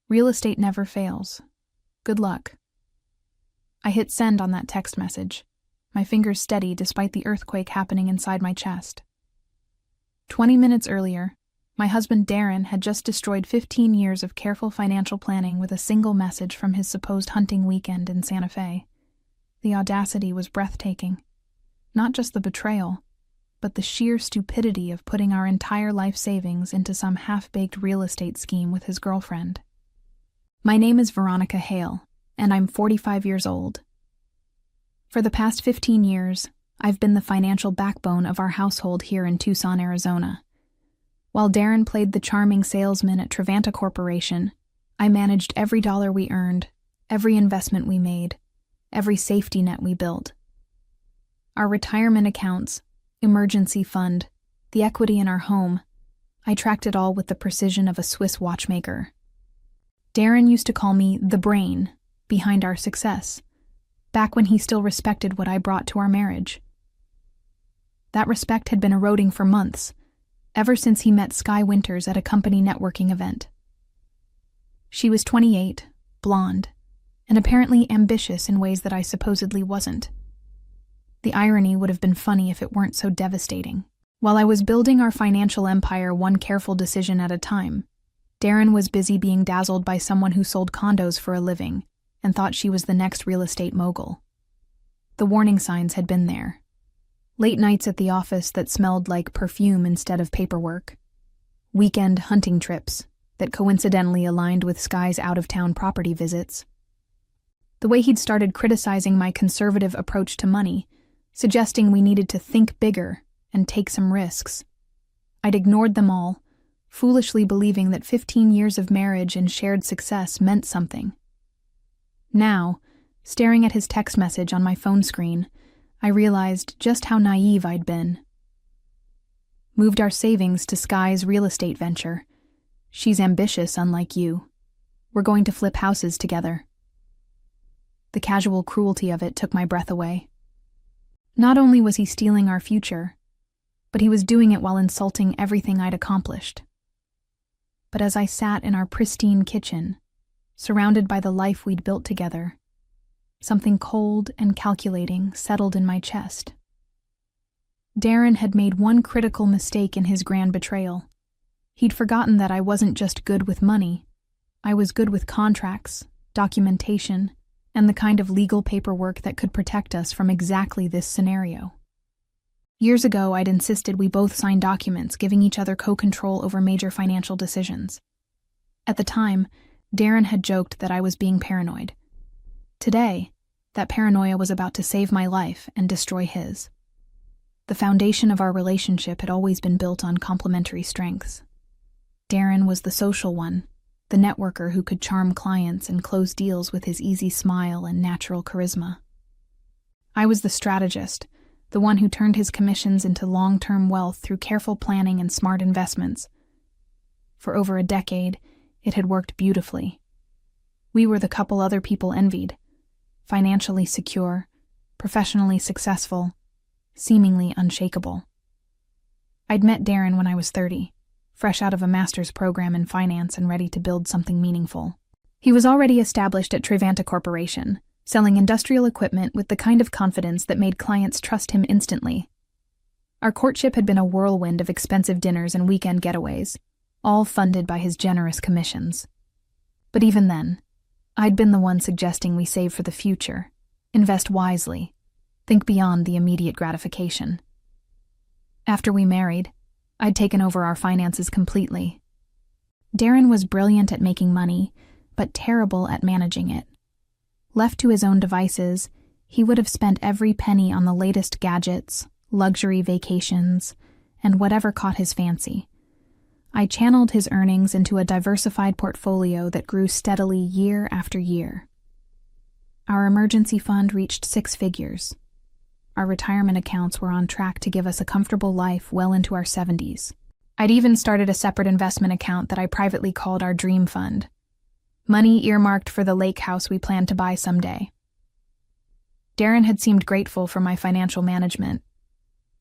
Real estate never fails. Good luck. I hit send on that text message, my fingers steady despite the earthquake happening inside my chest. 20 minutes earlier, my husband Darren had just destroyed 15 years of careful financial planning with a single message from his supposed hunting weekend in Santa Fe. The audacity was breathtaking. Not just the betrayal, but the sheer stupidity of putting our entire life savings into some half-baked real estate scheme with his girlfriend. My name is Veronica Hale, and I'm 45 years old. For the past 15 years, I've been the financial backbone of our household here in Tucson, Arizona. While Darren played the charming salesman at Trevanta Corporation, I managed every dollar we earned, every investment we made, every safety net we built. Our retirement accounts, emergency fund, the equity in our home, I tracked it all with the precision of a Swiss watchmaker. Darren used to call me the brain behind our success, back when he still respected what I brought to our marriage. That respect had been eroding for months, ever since he met Sky Winters at a company networking event. She was 28, blonde, and apparently ambitious in ways that I supposedly wasn't. The irony would have been funny if it weren't so devastating. While I was building our financial empire one careful decision at a time, Darren was busy being dazzled by someone who sold condos for a living and thought she was the next real estate mogul. The warning signs had been there. Late nights at the office that smelled like perfume instead of paperwork. Weekend hunting trips that coincidentally aligned with Sky's out-of-town property visits. The way he'd started criticizing my conservative approach to money, suggesting we needed to think bigger and take some risks. I'd ignored them all, foolishly believing that 15 years of marriage and shared success meant something. Now, staring at his text message on my phone screen, I realized just how naive I'd been. Moved our savings to Sky's real estate venture. She's ambitious, unlike you. We're going to flip houses together. The casual cruelty of it took my breath away. Not only was he stealing our future, but he was doing it while insulting everything I'd accomplished. But as I sat in our pristine kitchen, surrounded by the life we'd built together, something cold and calculating settled in my chest. Darren had made one critical mistake in his grand betrayal. He'd forgotten that I wasn't just good with money. I was good with contracts, documentation, and the kind of legal paperwork that could protect us from exactly this scenario. Years ago, I'd insisted we both sign documents giving each other co-control over major financial decisions. At the time, Darren had joked that I was being paranoid. Today, that paranoia was about to save my life and destroy his. The foundation of our relationship had always been built on complementary strengths. Darren was the social one, the networker who could charm clients and close deals with his easy smile and natural charisma. I was the strategist, the one who turned his commissions into long-term wealth through careful planning and smart investments. For over a decade, it had worked beautifully. We were the couple other people envied, financially secure, professionally successful, seemingly unshakable. I'd met Darren when I was 30, fresh out of a master's program in finance and ready to build something meaningful. He was already established at Trevanta Corporation, selling industrial equipment with the kind of confidence that made clients trust him instantly. Our courtship had been a whirlwind of expensive dinners and weekend getaways, all funded by his generous commissions. But even then, I'd been the one suggesting we save for the future, invest wisely, think beyond the immediate gratification. After we married, I'd taken over our finances completely. Darren was brilliant at making money, but terrible at managing it. Left to his own devices, he would have spent every penny on the latest gadgets, luxury vacations, and whatever caught his fancy. I channeled his earnings into a diversified portfolio that grew steadily year after year. Our emergency fund reached 6 figures. Our retirement accounts were on track to give us a comfortable life well into our 70s. I'd even started a separate investment account that I privately called our Dream Fund. Money earmarked for the lake house we planned to buy someday. Darren had seemed grateful for my financial management,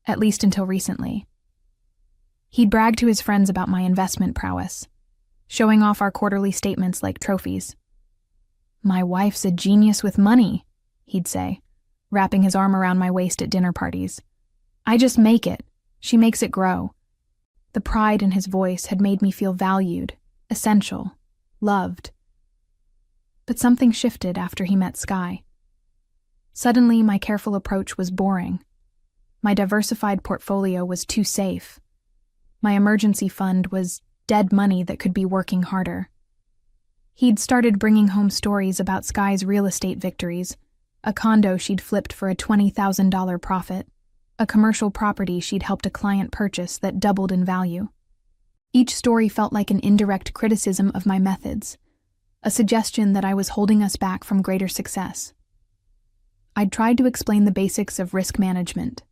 at least until recently. He'd bragged to his friends about my investment prowess, showing off our quarterly statements like trophies. "My wife's a genius with money," he'd say, wrapping his arm around my waist at dinner parties. "I just make it. She makes it grow." The pride in his voice had made me feel valued, essential, loved. But something shifted after he met Sky. Suddenly, my careful approach was boring. My diversified portfolio was too safe. My emergency fund was dead money that could be working harder. He'd started bringing home stories about Sky's real estate victories, a condo she'd flipped for a $20,000 profit, a commercial property she'd helped a client purchase that doubled in value. Each story felt like an indirect criticism of my methods, a suggestion that I was holding us back from greater success. I'd tried to explain the basics of risk management,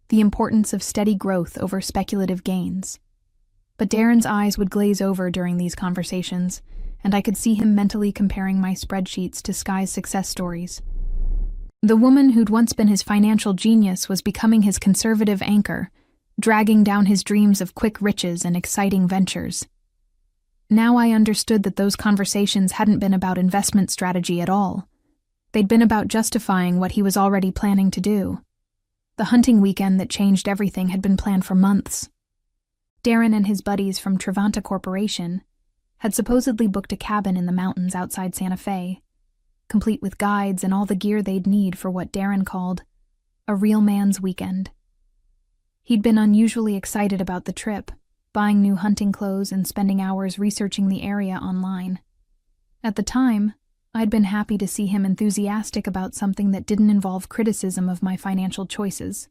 the importance of steady growth over speculative gains. But Darren's eyes would glaze over during these conversations, and I could see him mentally comparing my spreadsheets to Sky's success stories. The woman who'd once been his financial genius was becoming his conservative anchor, dragging down his dreams of quick riches and exciting ventures. Now I understood that those conversations hadn't been about investment strategy at all. They'd been about justifying what he was already planning to do. The hunting weekend that changed everything had been planned for months. Darren and his buddies from Trevanta Corporation had supposedly booked a cabin in the mountains outside Santa Fe, complete with guides and all the gear they'd need for what Darren called a real man's weekend. He'd been unusually excited about the trip, buying new hunting clothes and spending hours researching the area online. At the time, I'd been happy to see him enthusiastic about something that didn't involve criticism of my financial choices.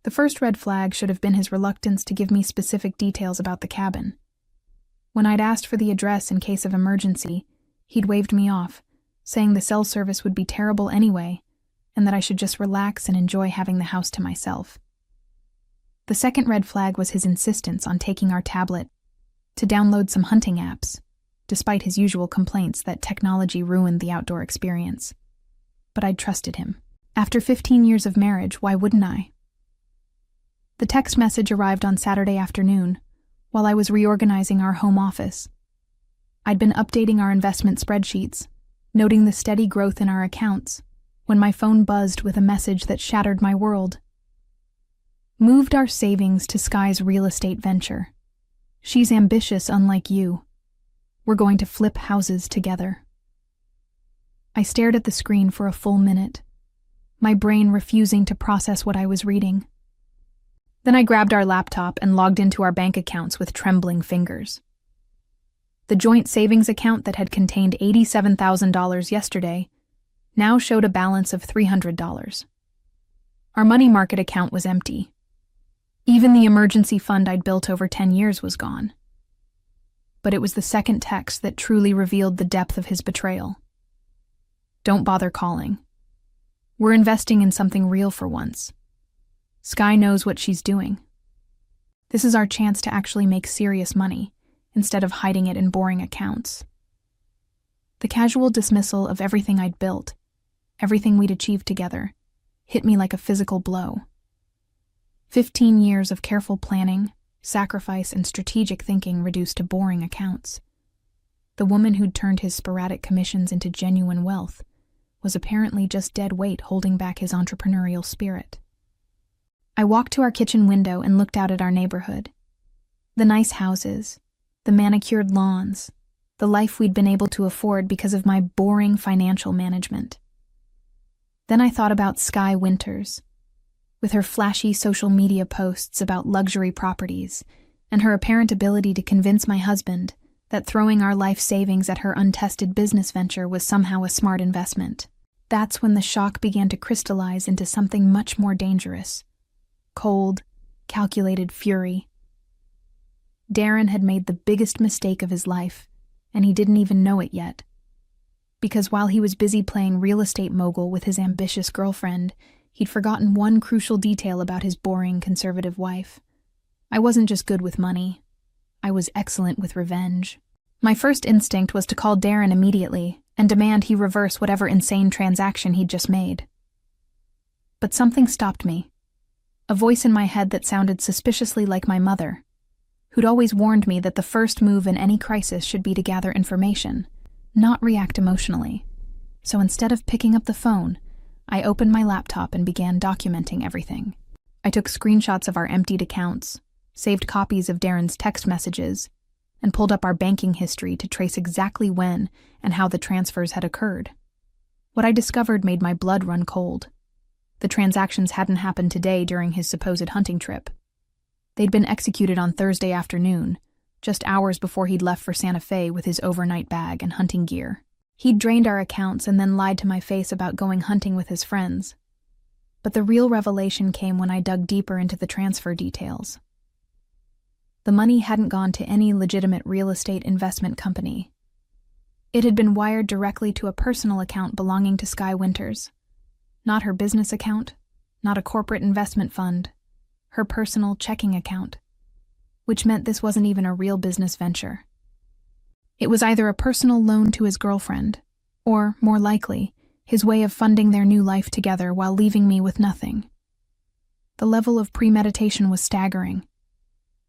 The first red flag should have been his reluctance to give me specific details about the cabin. When I'd asked for the address in case of emergency, he'd waved me off, saying the cell service would be terrible anyway, and that I should just relax and enjoy having the house to myself. The second red flag was his insistence on taking our tablet to download some hunting apps, despite his usual complaints that technology ruined the outdoor experience. But I'd trusted him. After 15 years of marriage, why wouldn't I? The text message arrived on Saturday afternoon, while I was reorganizing our home office. I'd been updating our investment spreadsheets, noting the steady growth in our accounts, when my phone buzzed with a message that shattered my world. "Moved our savings to Sky's real estate venture. She's ambitious unlike you. We're going to flip houses together." I stared at the screen for a full minute, my brain refusing to process what I was reading. Then I grabbed our laptop and logged into our bank accounts with trembling fingers. The joint savings account that had contained $87,000 yesterday now showed a balance of $300. Our money market account was empty. Even the emergency fund I'd built over 10 years was gone. But it was the second text that truly revealed the depth of his betrayal. "Don't bother calling. We're investing in something real for once. Sky knows what she's doing. This is our chance to actually make serious money, instead of hiding it in boring accounts." The casual dismissal of everything I'd built, everything we'd achieved together, hit me like a physical blow. 15 years of careful planning, sacrifice, and strategic thinking reduced to boring accounts. The woman who'd turned his sporadic commissions into genuine wealth was apparently just dead weight holding back his entrepreneurial spirit. I walked to our kitchen window and looked out at our neighborhood. The nice houses, the manicured lawns, the life we'd been able to afford because of my boring financial management. Then I thought about Sky Winters, with her flashy social media posts about luxury properties, and her apparent ability to convince my husband that throwing our life savings at her untested business venture was somehow a smart investment. That's when the shock began to crystallize into something much more dangerous. Cold, calculated fury. Darren had made the biggest mistake of his life, and he didn't even know it yet. Because while he was busy playing real estate mogul with his ambitious girlfriend, he'd forgotten one crucial detail about his boring, conservative wife. I wasn't just good with money. I was excellent with revenge. My first instinct was to call Darren immediately and demand he reverse whatever insane transaction he'd just made. But something stopped me. A voice in my head that sounded suspiciously like my mother, who'd always warned me that the first move in any crisis should be to gather information, not react emotionally. So instead of picking up the phone, I opened my laptop and began documenting everything. I took screenshots of our emptied accounts, saved copies of Darren's text messages, and pulled up our banking history to trace exactly when and how the transfers had occurred. What I discovered made my blood run cold. The transactions hadn't happened today during his supposed hunting trip. They'd been executed on Thursday afternoon, just hours before he'd left for Santa Fe with his overnight bag and hunting gear. He'd drained our accounts and then lied to my face about going hunting with his friends. But the real revelation came when I dug deeper into the transfer details. The money hadn't gone to any legitimate real estate investment company. It had been wired directly to a personal account belonging to Sky Winters. Not her business account, not a corporate investment fund, her personal checking account, which meant this wasn't even a real business venture. It was either a personal loan to his girlfriend, or, more likely, his way of funding their new life together while leaving me with nothing. The level of premeditation was staggering.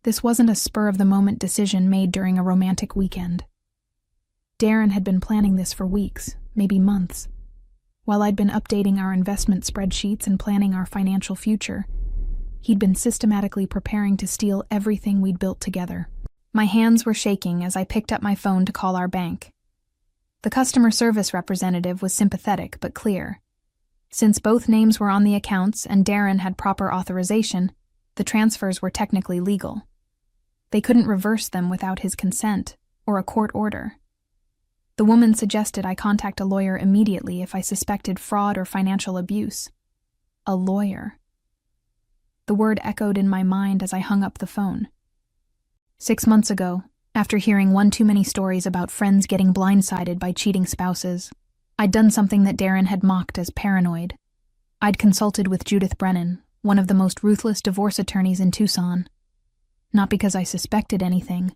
This wasn't a spur-of-the-moment decision made during a romantic weekend. Darren had been planning this for weeks, maybe months. While I'd been updating our investment spreadsheets and planning our financial future, he'd been systematically preparing to steal everything we'd built together. My hands were shaking as I picked up my phone to call our bank. The customer service representative was sympathetic but clear. Since both names were on the accounts and Darren had proper authorization, the transfers were technically legal. They couldn't reverse them without his consent or a court order. The woman suggested I contact a lawyer immediately if I suspected fraud or financial abuse. A lawyer. The word echoed in my mind as I hung up the phone. 6 months ago, after hearing one too many stories about friends getting blindsided by cheating spouses, I'd done something that Darren had mocked as paranoid. I'd consulted with Judith Brennan, one of the most ruthless divorce attorneys in Tucson. Not because I suspected anything,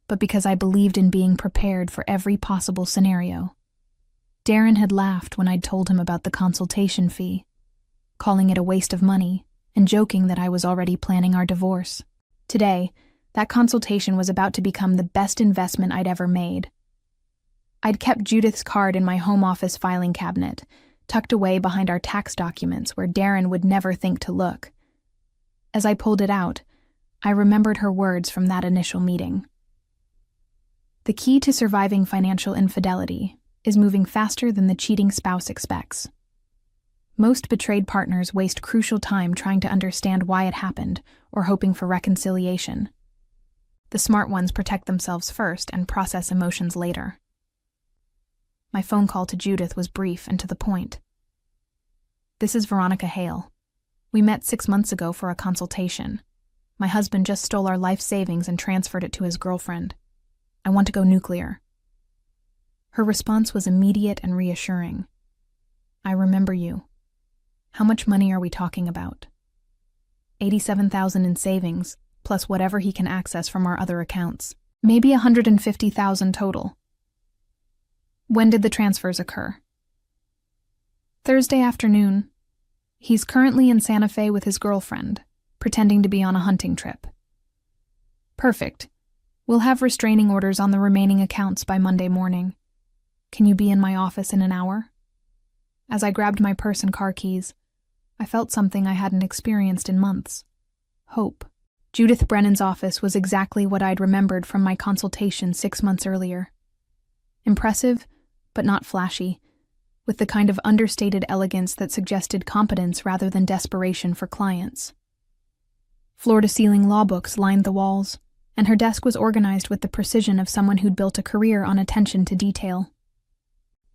but because I believed in being prepared for every possible scenario. Darren had laughed when I'd told him about the consultation fee, calling it a waste of money and joking that I was already planning our divorce. Today, that consultation was about to become the best investment I'd ever made. I'd kept Judith's card in my home office filing cabinet, tucked away behind our tax documents where Darren would never think to look. As I pulled it out, I remembered her words from that initial meeting. The key to surviving financial infidelity is moving faster than the cheating spouse expects. Most betrayed partners waste crucial time trying to understand why it happened or hoping for reconciliation. The smart ones protect themselves first and process emotions later. My phone call to Judith was brief and to the point. This is Veronica Hale. We met 6 months ago for a consultation. My husband just stole our life savings and transferred it to his girlfriend. I want to go nuclear. Her response was immediate and reassuring. I remember you. How much money are we talking about? $87,000 in savings, plus whatever he can access from our other accounts. Maybe $150,000 total. When did the transfers occur? Thursday afternoon. He's currently in Santa Fe with his girlfriend, pretending to be on a hunting trip. Perfect. We'll have restraining orders on the remaining accounts by Monday morning. Can you be in my office in an hour? As I grabbed my purse and car keys, I felt something I hadn't experienced in months. Hope. Judith Brennan's office was exactly what I'd remembered from my consultation 6 months earlier. Impressive, but not flashy, with the kind of understated elegance that suggested competence rather than desperation for clients. Floor-to-ceiling law books lined the walls, and her desk was organized with the precision of someone who'd built a career on attention to detail.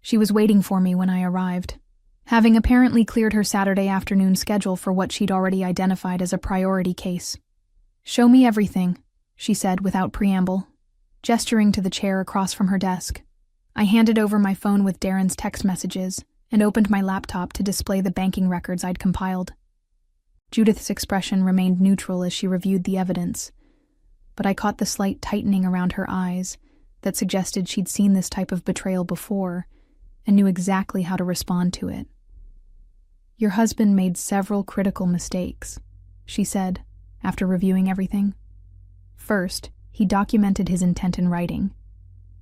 She was waiting for me when I arrived, having apparently cleared her Saturday afternoon schedule for what she'd already identified as a priority case. "Show me everything," she said without preamble, gesturing to the chair across from her desk. I handed over my phone with Darren's text messages and opened my laptop to display the banking records I'd compiled. Judith's expression remained neutral as she reviewed the evidence, but I caught the slight tightening around her eyes that suggested she'd seen this type of betrayal before and knew exactly how to respond to it. "Your husband made several critical mistakes," she said, after reviewing everything. "First, he documented his intent in writing.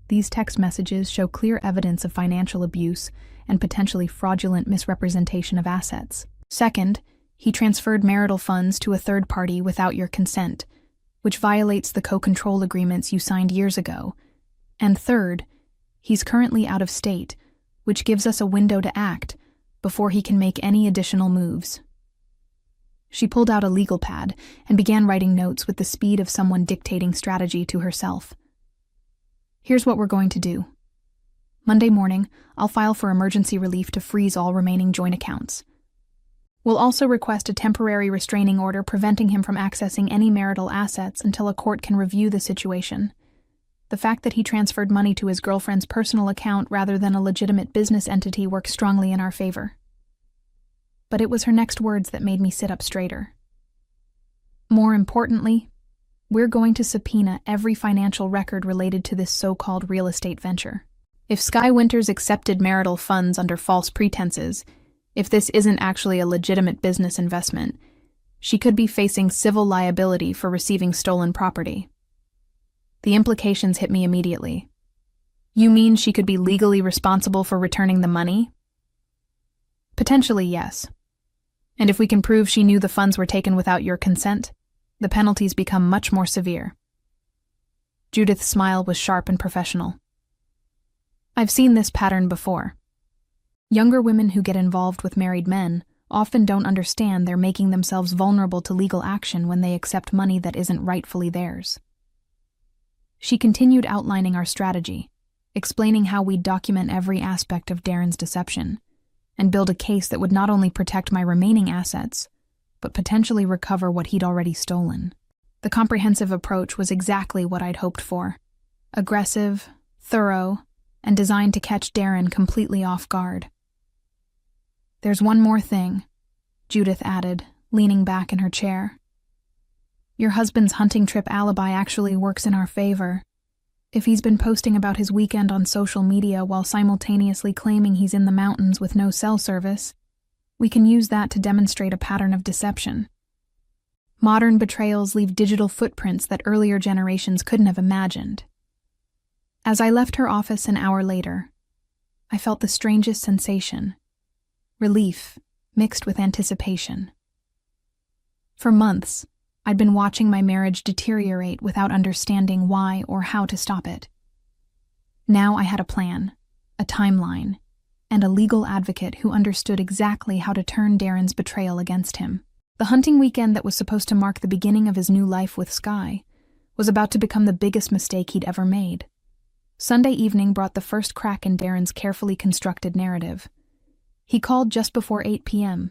These text messages show clear evidence of financial abuse and potentially fraudulent misrepresentation of assets. Second, he transferred marital funds to a third party without your consent, which violates the co-control agreements you signed years ago. And third, he's currently out of state, which gives us a window to act before he can make any additional moves. She pulled out a legal pad and began writing notes with the speed of someone dictating strategy to herself. Here's what we're going to do. Monday morning, I'll file for emergency relief to freeze all remaining joint accounts. We'll also request a temporary restraining order preventing him from accessing any marital assets until a court can review the situation. The fact that he transferred money to his girlfriend's personal account rather than a legitimate business entity works strongly in our favor. But it was her next words that made me sit up straighter. More importantly, we're going to subpoena every financial record related to this so-called real estate venture. If Sky Winters accepted marital funds under false pretenses, if this isn't actually a legitimate business investment, she could be facing civil liability for receiving stolen property. The implications hit me immediately. You mean she could be legally responsible for returning the money? Potentially, yes. And if we can prove she knew the funds were taken without your consent, the penalties become much more severe. Judith's smile was sharp and professional. I've seen this pattern before. Younger women who get involved with married men often don't understand they're making themselves vulnerable to legal action when they accept money that isn't rightfully theirs. She continued outlining our strategy, explaining how we'd document every aspect of Darren's deception, and build a case that would not only protect my remaining assets, but potentially recover what he'd already stolen. The comprehensive approach was exactly what I'd hoped for. Aggressive, thorough, and designed to catch Darren completely off guard. There's one more thing, Judith added, leaning back in her chair. Your husband's hunting trip alibi actually works in our favor. If he's been posting about his weekend on social media while simultaneously claiming he's in the mountains with no cell service, we can use that to demonstrate a pattern of deception. Modern betrayals leave digital footprints that earlier generations couldn't have imagined. As I left her office an hour later, I felt the strangest sensation. Relief, mixed with anticipation. For months, I'd been watching my marriage deteriorate without understanding why or how to stop it. Now I had a plan, a timeline, and a legal advocate who understood exactly how to turn Darren's betrayal against him. The hunting weekend that was supposed to mark the beginning of his new life with Sky was about to become the biggest mistake he'd ever made. Sunday evening brought the first crack in Darren's carefully constructed narrative. He called just before 8 p.m.,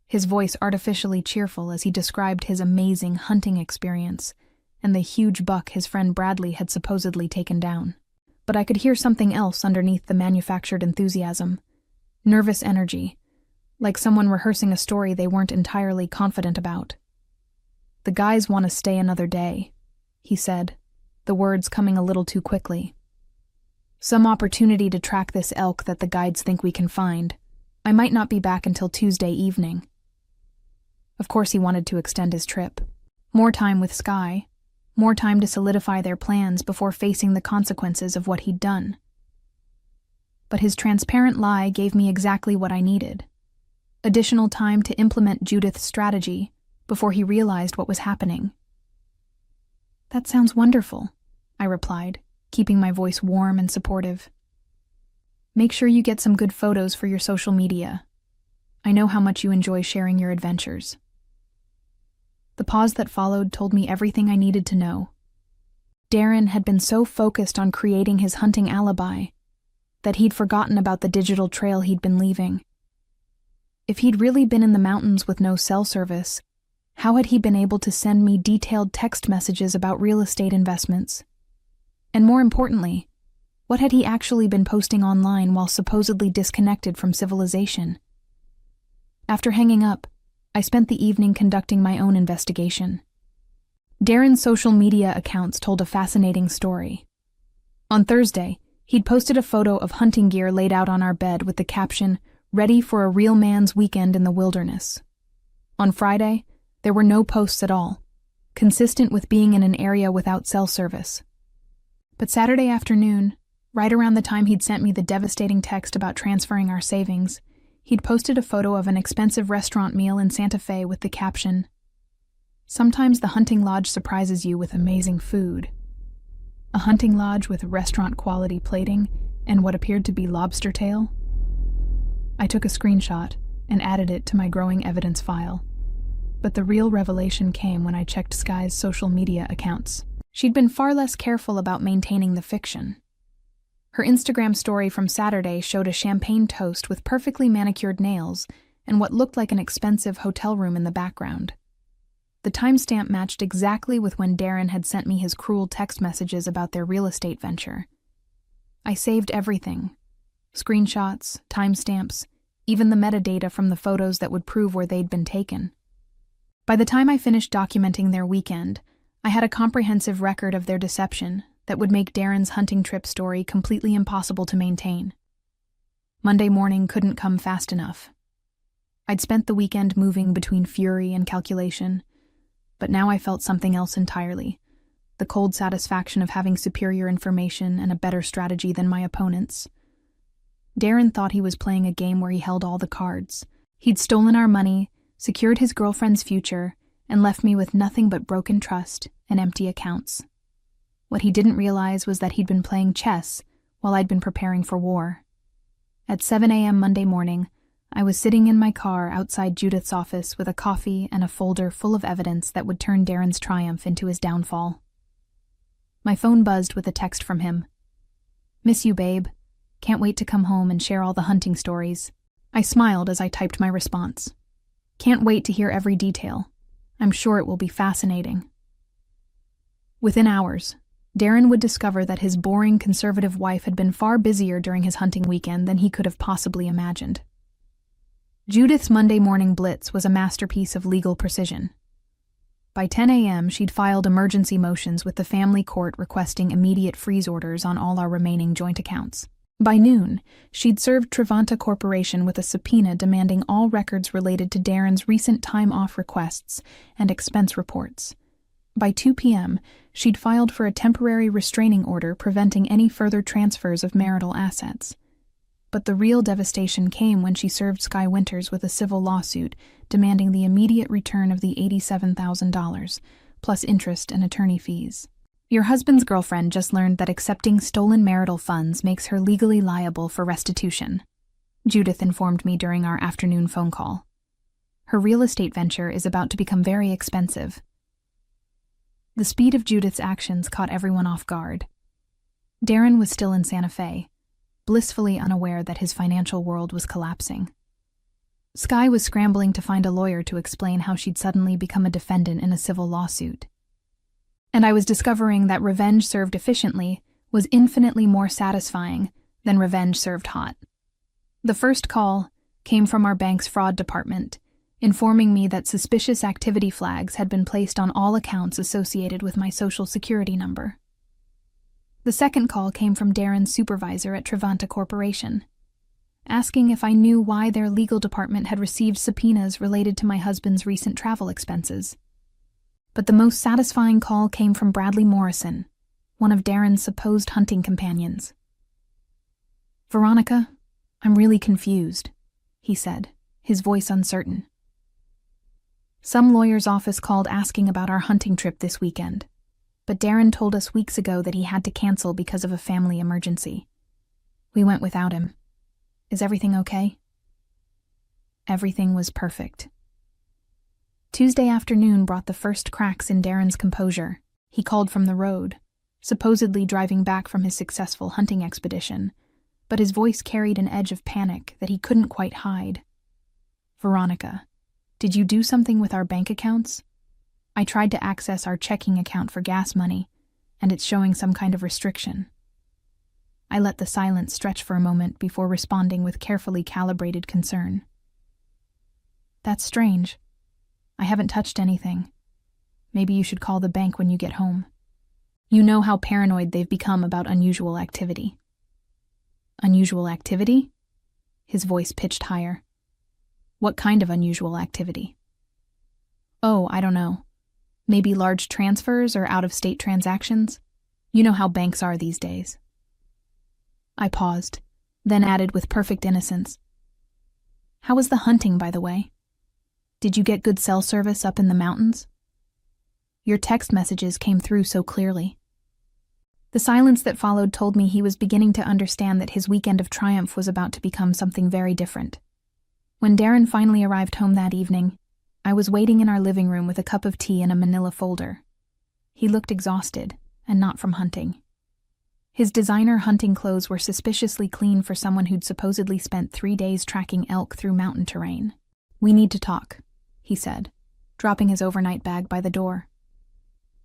his voice artificially cheerful as he described his amazing hunting experience and the huge buck his friend Bradley had supposedly taken down. But I could hear something else underneath the manufactured enthusiasm. Nervous energy, like someone rehearsing a story they weren't entirely confident about. The guys want to stay another day, he said, the words coming a little too quickly. Some opportunity to track this elk that the guides think we can find. I might not be back until Tuesday evening. Of course he wanted to extend his trip. More time with Sky, more time to solidify their plans before facing the consequences of what he'd done. But his transparent lie gave me exactly what I needed. Additional time to implement Judith's strategy before he realized what was happening. That sounds wonderful, I replied, keeping my voice warm and supportive. Make sure you get some good photos for your social media. I know how much you enjoy sharing your adventures. The pause that followed told me everything I needed to know. Darren had been so focused on creating his hunting alibi that he'd forgotten about the digital trail he'd been leaving. If he'd really been in the mountains with no cell service, how had he been able to send me detailed text messages about real estate investments? And more importantly, what had he actually been posting online while supposedly disconnected from civilization? After hanging up, I spent the evening conducting my own investigation. Darren's social media accounts told a fascinating story. On Thursday, he'd posted a photo of hunting gear laid out on our bed with the caption, "Ready for a real man's weekend in the wilderness." On Friday, there were no posts at all. consistent with being in an area without cell service. But Saturday afternoon, right around the time he'd sent me the devastating text about transferring our savings, he'd posted a photo of an expensive restaurant meal in Santa Fe with the caption, "Sometimes the hunting lodge surprises you with amazing food." A hunting lodge with restaurant-quality plating and what appeared to be lobster tail? I took a screenshot and added it to my growing evidence file. But the real revelation came when I checked Sky's social media accounts. She'd been far less careful about maintaining the fiction. Her Instagram story from Saturday showed a champagne toast with perfectly manicured nails and what looked like an expensive hotel room in the background. The timestamp matched exactly with when Darren had sent me his cruel text messages about their real estate venture. I saved everything. Screenshots, timestamps, even the metadata from the photos that would prove where they'd been taken. By the time I finished documenting their weekend, I had a comprehensive record of their deception that would make Darren's hunting trip story completely impossible to maintain. Monday morning couldn't come fast enough. I'd spent the weekend moving between fury and calculation, but now I felt something else entirely, the cold satisfaction of having superior information and a better strategy than my opponents. Darren thought he was playing a game where he held all the cards. He'd stolen our money, secured his girlfriend's future, and left me with nothing but broken trust and empty accounts. What he didn't realize was that he'd been playing chess while I'd been preparing for war. At 7 a.m. Monday morning, I was sitting in my car outside Judith's office with a coffee and a folder full of evidence that would turn Darren's triumph into his downfall. My phone buzzed with a text from him. "Miss you, babe. Can't wait to come home and share all the hunting stories." I smiled as I typed my response. "Can't wait to hear every detail. I'm sure it will be fascinating." Within hours, Darren would discover that his boring conservative wife had been far busier during his hunting weekend than he could have possibly imagined. Judith's Monday morning blitz was a masterpiece of legal precision. By 10 a.m., she'd filed emergency motions with the family court requesting immediate freeze orders on all our remaining joint accounts. By noon, she'd served Trevanta Corporation with a subpoena demanding all records related to Darren's recent time-off requests and expense reports. By 2 p.m., she'd filed for a temporary restraining order preventing any further transfers of marital assets. But the real devastation came when she served Sky Winters with a civil lawsuit demanding the immediate return of the $87,000, plus interest and attorney fees. "Your husband's girlfriend just learned that accepting stolen marital funds makes her legally liable for restitution," Judith informed me during our afternoon phone call. "Her real estate venture is about to become very expensive." The speed of Judith's actions caught everyone off guard. Darren was still in Santa Fe, blissfully unaware that his financial world was collapsing. Sky was scrambling to find a lawyer to explain how she'd suddenly become a defendant in a civil lawsuit. And I was discovering that revenge served efficiently was infinitely more satisfying than revenge served hot. The first call came from our bank's fraud department, informing me that suspicious activity flags had been placed on all accounts associated with my social security number. The second call came from Darren's supervisor at Trevanta Corporation, asking if I knew why their legal department had received subpoenas related to my husband's recent travel expenses. But the most satisfying call came from Bradley Morrison, one of Darren's supposed hunting companions. "Veronica, I'm really confused," he said, his voice uncertain. "Some lawyer's office called asking about our hunting trip this weekend, but Darren told us weeks ago that he had to cancel because of a family emergency. We went without him. Is everything okay?" Everything was perfect. Tuesday afternoon brought the first cracks in Darren's composure. He called from the road, supposedly driving back from his successful hunting expedition, but his voice carried an edge of panic that he couldn't quite hide. "Veronica, did you do something with our bank accounts? I tried to access our checking account for gas money, and it's showing some kind of restriction." I let the silence stretch for a moment before responding with carefully calibrated concern. "That's strange. I haven't touched anything. Maybe you should call the bank when you get home. You know how paranoid they've become about unusual activity." "Unusual activity?" His voice pitched higher. "What kind of unusual activity?" "Oh, I don't know. Maybe large transfers or out-of-state transactions? You know how banks are these days. I paused, then added with perfect innocence. How was the hunting, by the way? Did you get good cell service up in the mountains? Your text messages came through so clearly. The silence that followed told me he was beginning to understand that his weekend of triumph was about to become something very different. When Darren finally arrived home that evening, I was waiting in our living room with a cup of tea and a manila folder. He looked exhausted, and not from hunting. His designer hunting clothes were suspiciously clean for someone who'd supposedly spent 3 days tracking elk through mountain terrain. "We need to talk," he said, dropping his overnight bag by the door.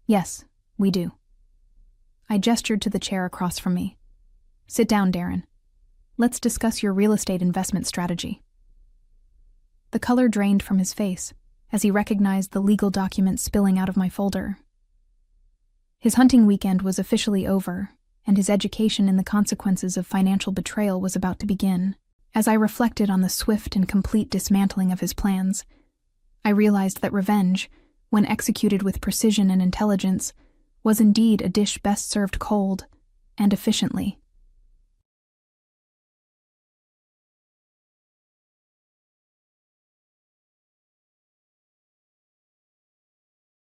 "Yes, we do." I gestured to the chair across from me. "Sit down, Darren. Let's discuss your real estate investment strategy." The color drained from his face as he recognized the legal documents spilling out of my folder. His hunting weekend was officially over, and his education in the consequences of financial betrayal was about to begin. As I reflected on the swift and complete dismantling of his plans, I realized that revenge, when executed with precision and intelligence, was indeed a dish best served cold and efficiently.